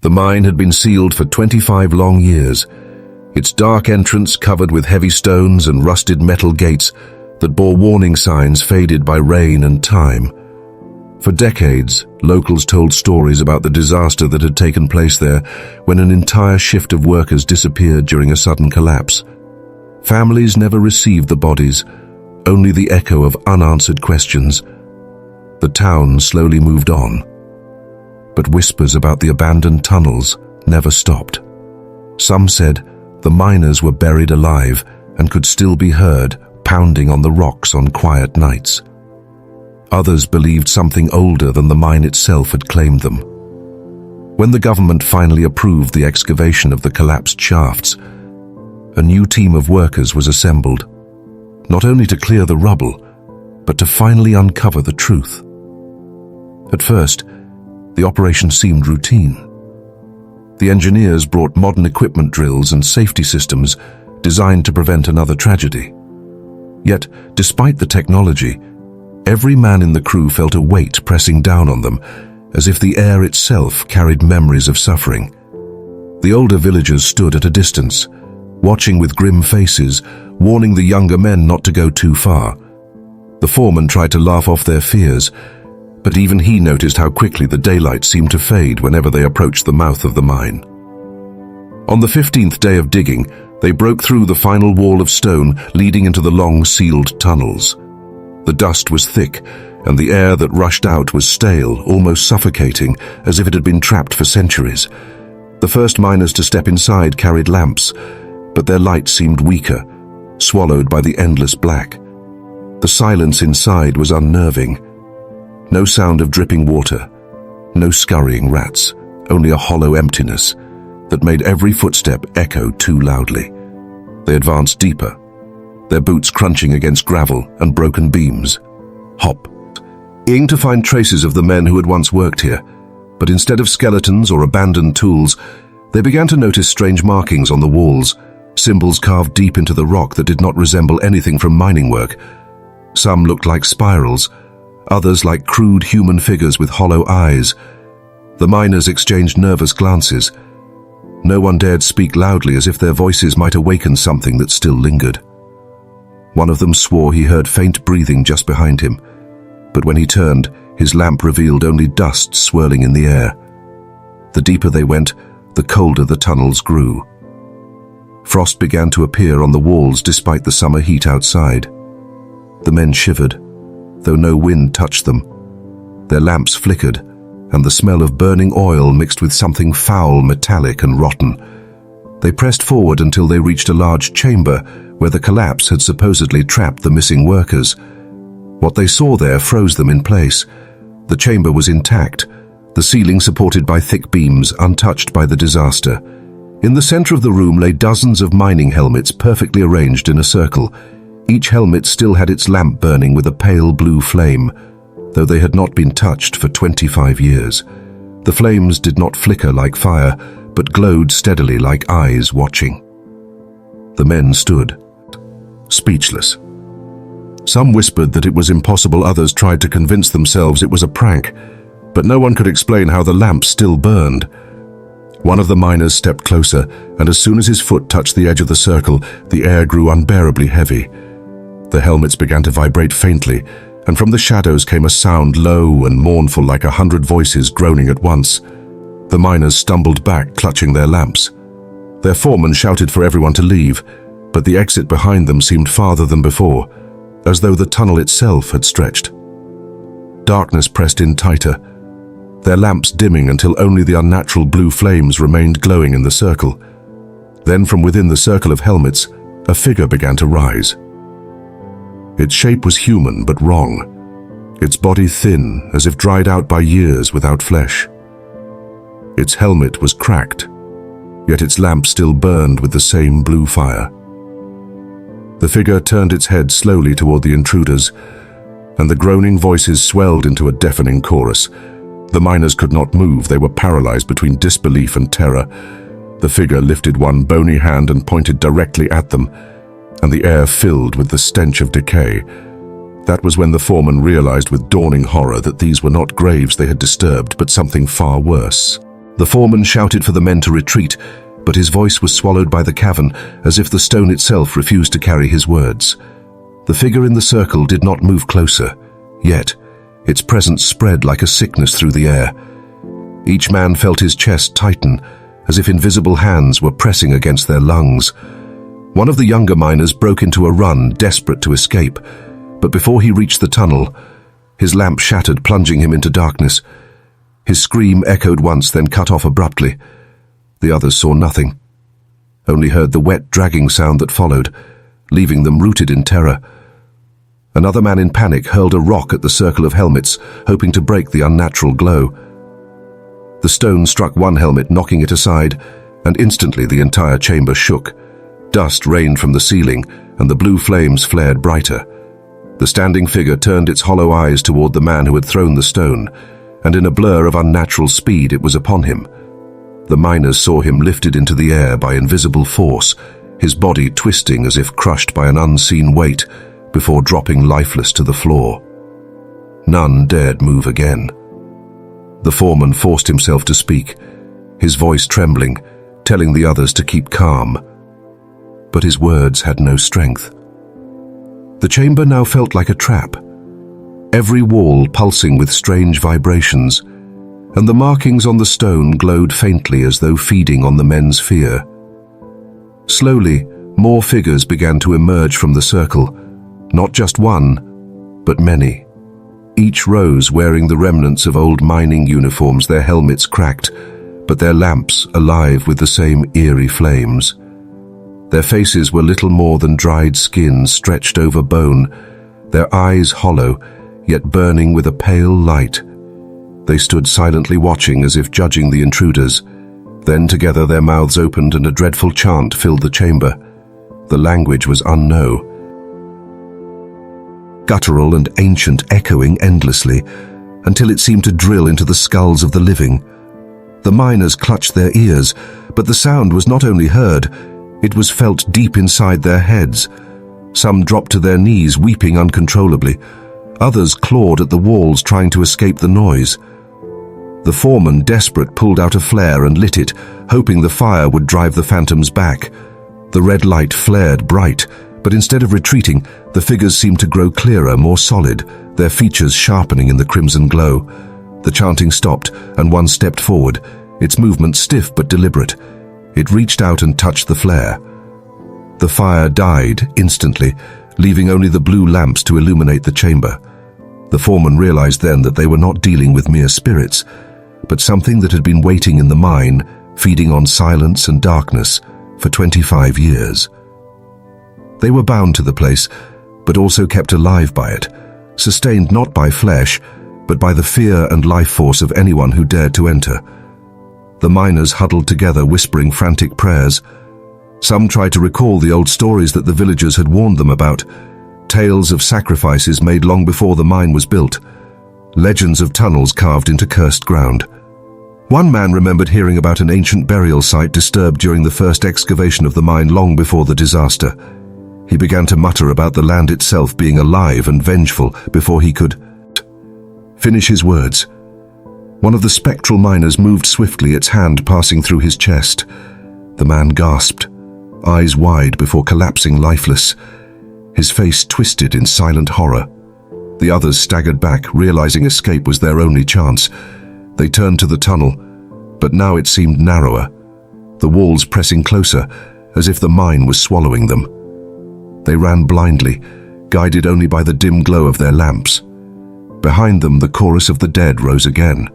The mine had been sealed for 25 long years, its dark entrance covered with heavy stones and rusted metal gates that bore warning signs faded by rain and time. For decades, locals told stories about the disaster that had taken place there when an entire shift of workers disappeared during a sudden collapse. Families never received the bodies, only the echo of unanswered questions. The town slowly moved on, but whispers about the abandoned tunnels never stopped. Some said the miners were buried alive and could still be heard pounding on the rocks on quiet nights. Others believed something older than the mine itself had claimed them. When the government finally approved the excavation of the collapsed shafts, a new team of workers was assembled, not only to clear the rubble, but to finally uncover the truth. At first, the operation seemed routine. The engineers brought modern equipment drills and safety systems designed to prevent another tragedy. Yet, despite the technology, every man in the crew felt a weight pressing down on them, as if the air itself carried memories of suffering. The older villagers stood at a distance, watching with grim faces, warning the younger men not to go too far. The foreman tried to laugh off their fears, but even he noticed how quickly the daylight seemed to fade whenever they approached the mouth of the mine. On the 15th day of digging, they broke through the final wall of stone leading into the long sealed tunnels. The dust was thick, and the air that rushed out was stale, almost suffocating, as if it had been trapped for centuries. The first miners to step inside carried lamps, but their light seemed weaker, swallowed by the endless black. The silence inside was unnerving. No sound of dripping water, no scurrying rats, only a hollow emptiness that made every footstep echo too loudly. They advanced deeper, their boots crunching against gravel and broken beams. Hop, eager to find traces of the men who had once worked here, but instead of skeletons or abandoned tools, they began to notice strange markings on the walls, symbols carved deep into the rock that did not resemble anything from mining work. Some looked like spirals, others like crude human figures with hollow eyes. The miners exchanged nervous glances. No one dared speak loudly, as if their voices might awaken something that still lingered. One of them swore he heard faint breathing just behind him, but when he turned, his lamp revealed only dust swirling in the air. The deeper they went, the colder the tunnels grew. Frost began to appear on the walls despite the summer heat outside. The men shivered, though no wind touched them. Their lamps flickered, and the smell of burning oil mixed with something foul, metallic and rotten. They pressed forward until they reached a large chamber where the collapse had supposedly trapped the missing workers. What they saw there froze them in place. The chamber was intact, the ceiling supported by thick beams, untouched by the disaster. In the center of the room lay dozens of mining helmets perfectly arranged in a circle. Each helmet still had its lamp burning with a pale blue flame, though they had not been touched for 25 years. The flames did not flicker like fire, but glowed steadily like eyes watching. The men stood, speechless. Some whispered that it was impossible, others tried to convince themselves it was a prank, but no one could explain how the lamps still burned. One of the miners stepped closer, and as soon as his foot touched the edge of the circle, the air grew unbearably heavy. The helmets began to vibrate faintly, and from the shadows came a sound low and mournful like 100 voices groaning at once. The miners stumbled back, clutching their lamps. Their foreman shouted for everyone to leave, but the exit behind them seemed farther than before, as though the tunnel itself had stretched. Darkness pressed in tighter, their lamps dimming until only the unnatural blue flames remained glowing in the circle. Then from within the circle of helmets, a figure began to rise. Its shape was human but wrong, its body thin, as if dried out by years without flesh. Its helmet was cracked, yet its lamp still burned with the same blue fire. The figure turned its head slowly toward the intruders, and the groaning voices swelled into a deafening chorus. The miners could not move, they were paralyzed between disbelief and terror. The figure lifted one bony hand and pointed directly at them, and the air filled with the stench of decay. That was when the foreman realized with dawning horror that these were not graves they had disturbed, but something far worse. The foreman shouted for the men to retreat, but his voice was swallowed by the cavern as if the stone itself refused to carry his words. The figure in the circle did not move closer, yet its presence spread like a sickness through the air. Each man felt his chest tighten, as if invisible hands were pressing against their lungs. One of the younger miners broke into a run, desperate to escape, but before he reached the tunnel, his lamp shattered, plunging him into darkness. His scream echoed once, then cut off abruptly. The others saw nothing, only heard the wet, dragging sound that followed, leaving them rooted in terror. Another man in panic hurled a rock at the circle of helmets, hoping to break the unnatural glow. The stone struck one helmet, knocking it aside, and instantly the entire chamber shook. Dust rained from the ceiling, and the blue flames flared brighter. The standing figure turned its hollow eyes toward the man who had thrown the stone, and in a blur of unnatural speed it was upon him. The miners saw him lifted into the air by invisible force, his body twisting as if crushed by an unseen weight, before dropping lifeless to the floor. None dared move again. The foreman forced himself to speak, his voice trembling, telling the others to keep calm. But his words had no strength. The chamber now felt like a trap, every wall pulsing with strange vibrations, and the markings on the stone glowed faintly as though feeding on the men's fear. Slowly, more figures began to emerge from the circle, not just one, but many. Each rose wearing the remnants of old mining uniforms, their helmets cracked, but their lamps alive with the same eerie flames. Their faces were little more than dried skin stretched over bone, their eyes hollow, yet burning with a pale light. They stood silently watching as if judging the intruders. Then together their mouths opened and a dreadful chant filled the chamber. The language was unknown, guttural and ancient, echoing endlessly, until it seemed to drill into the skulls of the living. The miners clutched their ears, but the sound was not only heard, it was felt deep inside their heads. Some dropped to their knees, weeping uncontrollably. Others clawed at the walls, trying to escape the noise. The foreman, desperate, pulled out a flare and lit it, hoping the fire would drive the phantoms back. The red light flared bright, but instead of retreating, the figures seemed to grow clearer, more solid, their features sharpening in the crimson glow. The chanting stopped, and one stepped forward, its movement stiff but deliberate. It reached out and touched the flare. The fire died instantly, leaving only the blue lamps to illuminate the chamber. The foreman realized then that they were not dealing with mere spirits, but something that had been waiting in the mine, feeding on silence and darkness for 25 years. They were bound to the place, but also kept alive by it, sustained not by flesh, but by the fear and life force of anyone who dared to enter. The miners huddled together, whispering frantic prayers. Some tried to recall the old stories that the villagers had warned them about, tales of sacrifices made long before the mine was built, legends of tunnels carved into cursed ground. One man remembered hearing about an ancient burial site disturbed during the first excavation of the mine long before the disaster. He began to mutter about the land itself being alive and vengeful before he could finish his words. One of the spectral miners moved swiftly, its hand passing through his chest. The man gasped, eyes wide before collapsing lifeless, his face twisted in silent horror. The others staggered back, realizing escape was their only chance. They turned to the tunnel, but now it seemed narrower, the walls pressing closer, as if the mine was swallowing them. They ran blindly, guided only by the dim glow of their lamps. Behind them, the chorus of the dead rose again,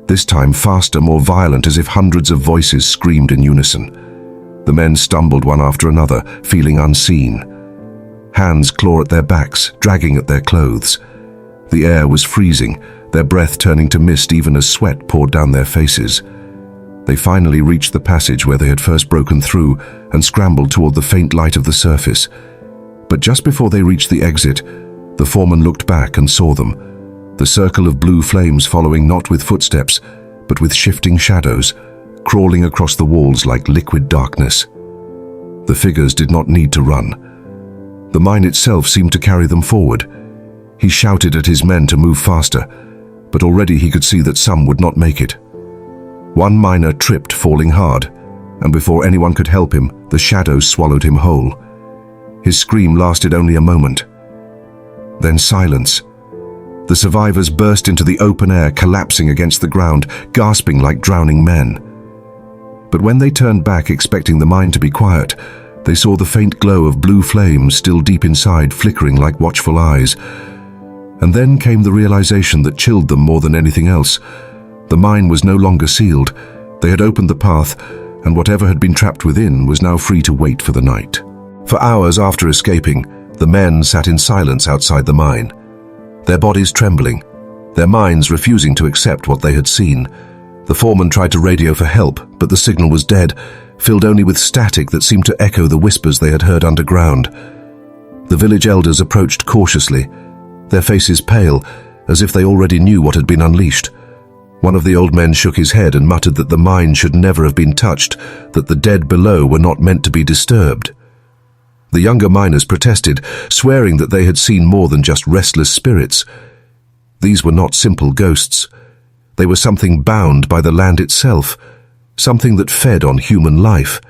this time faster, more violent, as if hundreds of voices screamed in unison. The men stumbled one after another, feeling unseen. Hands claw at their backs, dragging at their clothes. The air was freezing, their breath turning to mist even as sweat poured down their faces. They finally reached the passage where they had first broken through and scrambled toward the faint light of the surface. But just before they reached the exit, the foreman looked back and saw them, the circle of blue flames following not with footsteps, but with shifting shadows, crawling across the walls like liquid darkness. The figures did not need to run. The mine itself seemed to carry them forward. He shouted at his men to move faster, but already he could see that some would not make it. One miner tripped, falling hard, and before anyone could help him, the shadows swallowed him whole. His scream lasted only a moment. Then silence. The survivors burst into the open air, collapsing against the ground, gasping like drowning men. But when they turned back, expecting the mine to be quiet, they saw the faint glow of blue flames still deep inside, flickering like watchful eyes. And then came the realization that chilled them more than anything else. The mine was no longer sealed. They had opened the path, and whatever had been trapped within was now free to wait for the night. For hours after escaping, the men sat in silence outside the mine, their bodies trembling, their minds refusing to accept what they had seen. The foreman tried to radio for help, but the signal was dead, filled only with static that seemed to echo the whispers they had heard underground. The village elders approached cautiously, their faces pale, as if they already knew what had been unleashed. One of the old men shook his head and muttered that the mine should never have been touched, that the dead below were not meant to be disturbed. The younger miners protested, swearing that they had seen more than just restless spirits. These were not simple ghosts. They were something bound by the land itself, something that fed on human life.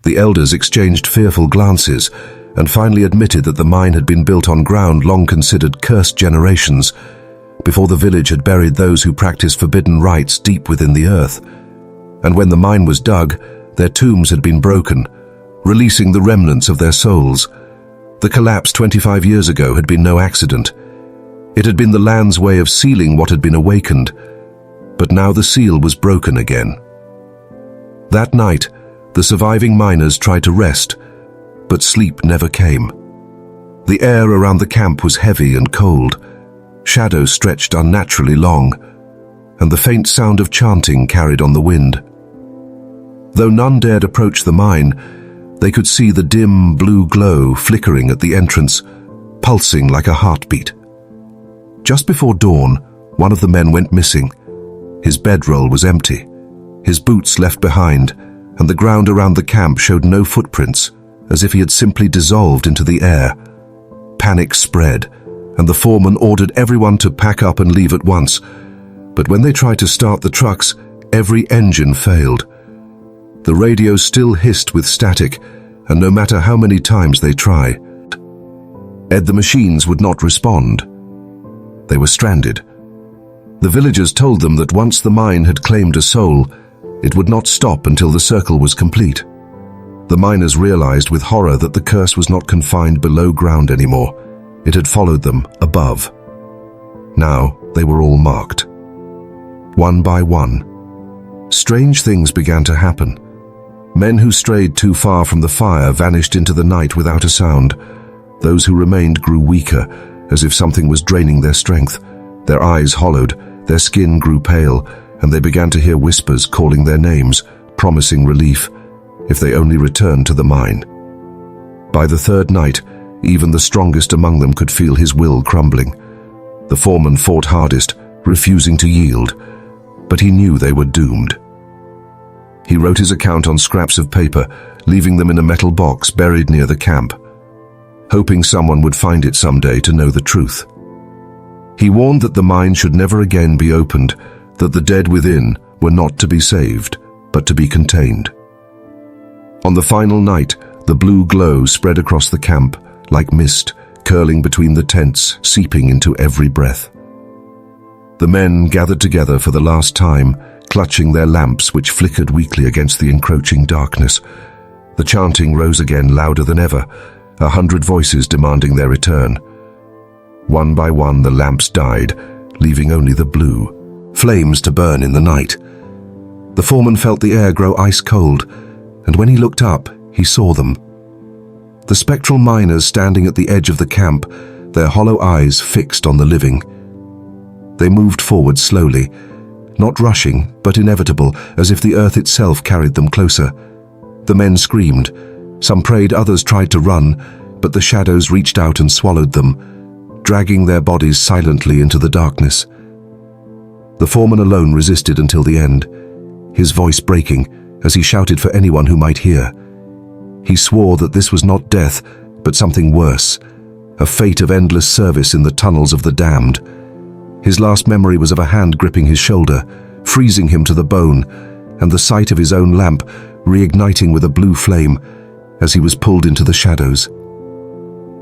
The elders exchanged fearful glances and finally admitted that the mine had been built on ground long considered cursed generations, before the village had buried those who practiced forbidden rites deep within the earth. And when the mine was dug, their tombs had been broken, releasing the remnants of their souls. The collapse 25 years ago had been no accident. It had been the land's way of sealing what had been awakened, but now the seal was broken again. That night, the surviving miners tried to rest, but sleep never came. The air around the camp was heavy and cold. Shadows stretched unnaturally long, and the faint sound of chanting carried on the wind. Though none dared approach the mine, they could see the dim blue glow flickering at the entrance, pulsing like a heartbeat. Just before dawn, one of the men went missing. His bedroll was empty, his boots left behind, and the ground around the camp showed no footprints, as if he had simply dissolved into the air. Panic spread, and the foreman ordered everyone to pack up and leave at once. But when they tried to start the trucks, every engine failed. The radios still hissed with static, and no matter how many times they tried, the machines would not respond. They were stranded. The villagers told them that once the mine had claimed a soul, it would not stop until the circle was complete. The miners realized with horror that the curse was not confined below ground anymore. It had followed them above. Now they were all marked. One by one, strange things began to happen. Men who strayed too far from the fire vanished into the night without a sound. Those who remained grew weaker, as if something was draining their strength. Their eyes hollowed, their skin grew pale, and they began to hear whispers calling their names, promising relief, if they only returned to the mine. By the third night, even the strongest among them could feel his will crumbling. The foreman fought hardest, refusing to yield, but he knew they were doomed. He wrote his account on scraps of paper, leaving them in a metal box buried near the camp, hoping someone would find it someday to know the truth. He warned that the mine should never again be opened, that the dead within were not to be saved, but to be contained. On the final night, the blue glow spread across the camp, like mist, curling between the tents, seeping into every breath. The men gathered together for the last time, clutching their lamps which flickered weakly against the encroaching darkness. The chanting rose again, louder than ever, 100 voices demanding their return. One by one the lamps died, leaving only the blue flames to burn in the night. The foreman felt the air grow ice cold, and when he looked up, he saw them. The spectral miners standing at the edge of the camp, their hollow eyes fixed on the living. They moved forward slowly, not rushing, but inevitable, as if the earth itself carried them closer. The men screamed. Some prayed, others tried to run, but the shadows reached out and swallowed them, dragging their bodies silently into the darkness. The foreman alone resisted until the end, his voice breaking as he shouted for anyone who might hear. He swore that this was not death, but something worse, a fate of endless service in the tunnels of the damned. His last memory was of a hand gripping his shoulder, freezing him to the bone, and the sight of his own lamp reigniting with a blue flame as he was pulled into the shadows.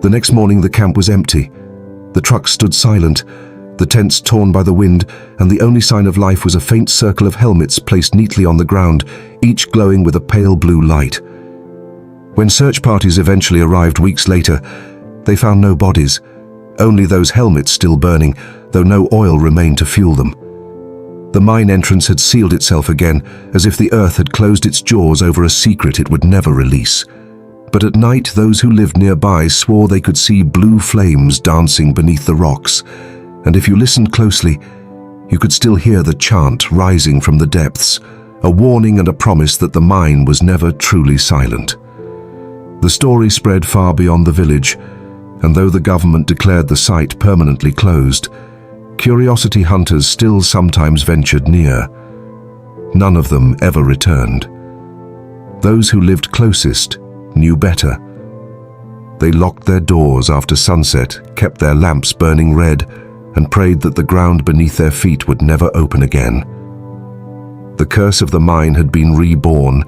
The next morning the camp was empty. The trucks stood silent, the tents torn by the wind, and the only sign of life was a faint circle of helmets placed neatly on the ground, each glowing with a pale blue light. When search parties eventually arrived weeks later, they found no bodies, only those helmets still burning, though no oil remained to fuel them. The mine entrance had sealed itself again, as if the earth had closed its jaws over a secret it would never release. But at night, those who lived nearby swore they could see blue flames dancing beneath the rocks, and if you listened closely, you could still hear the chant rising from the depths, a warning and a promise that the mine was never truly silent. The story spread far beyond the village, and though the government declared the site permanently closed, curiosity hunters still sometimes ventured near. None of them ever returned. Those who lived closest knew better. They locked their doors after sunset, kept their lamps burning red, and prayed that the ground beneath their feet would never open again. The curse of the mine had been reborn,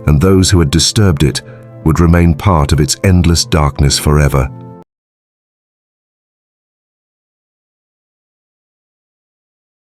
and those who had disturbed it would remain part of its endless darkness forever.